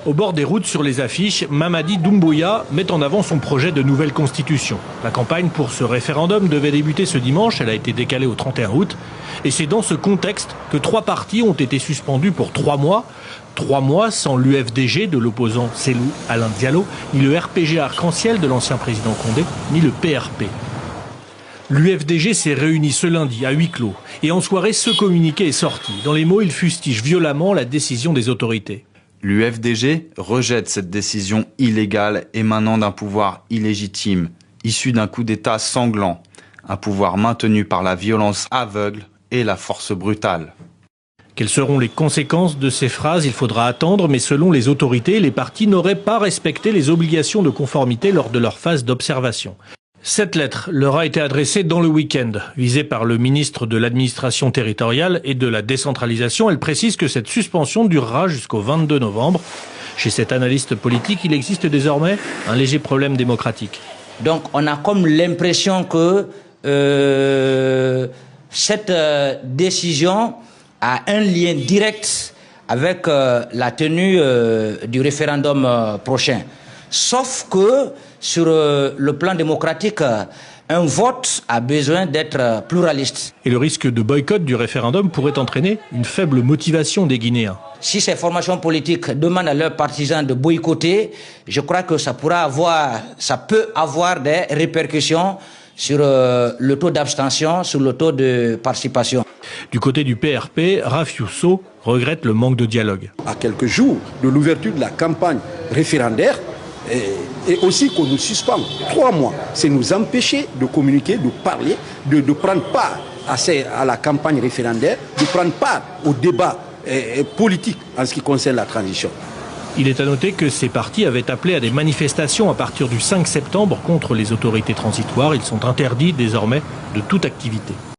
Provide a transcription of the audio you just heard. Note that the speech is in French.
Au bord des routes, sur les affiches, Mamadi Doumbouya met en avant son projet de nouvelle constitution. La campagne pour ce référendum devait débuter ce dimanche, elle a été décalée au 31 août. Et c'est dans ce contexte que 3 partis ont été suspendus pour 3 mois. 3 mois sans l'UFDG de l'opposant Cellou Alain Diallo, ni le RPG Arc-en-Ciel de l'ancien président Condé, ni le PRP. L'UFDG s'est réuni ce lundi à huis clos. Et en soirée, ce communiqué est sorti. Dans les mots, il fustige violemment la décision des autorités. L'UFDG rejette cette décision illégale émanant d'un pouvoir illégitime, issu d'un coup d'État sanglant, un pouvoir maintenu par la violence aveugle et la force brutale. Quelles seront les conséquences de ces phrases? Il faudra attendre, mais selon les autorités, les partis n'auraient pas respecté les obligations de conformité lors de leur phase d'observation. Cette lettre leur a été adressée dans le week-end. Visée par le ministre de l'administration territoriale et de la décentralisation, elle précise que cette suspension durera jusqu'au 22 novembre. Chez cet analyste politique, il existe désormais un léger problème démocratique. Donc on a comme l'impression que cette décision a un lien direct avec la tenue du référendum prochain. Sauf que sur le plan démocratique, un vote a besoin d'être pluraliste. Et le risque de boycott du référendum pourrait entraîner une faible motivation des Guinéens. Si ces formations politiques demandent à leurs partisans de boycotter, je crois que ça peut avoir des répercussions sur le taux d'abstention, sur le taux de participation. Du côté du PRP, Raf Yousso regrette le manque de dialogue. À quelques jours de l'ouverture de la campagne référendaire, et aussi qu'on nous suspende 3 mois, c'est nous empêcher de communiquer, de parler, de prendre part à la campagne référendaire, de prendre part au débat politique en ce qui concerne la transition. Il est à noter que ces partis avaient appelé à des manifestations à partir du 5 septembre contre les autorités transitoires. Ils sont interdits désormais de toute activité.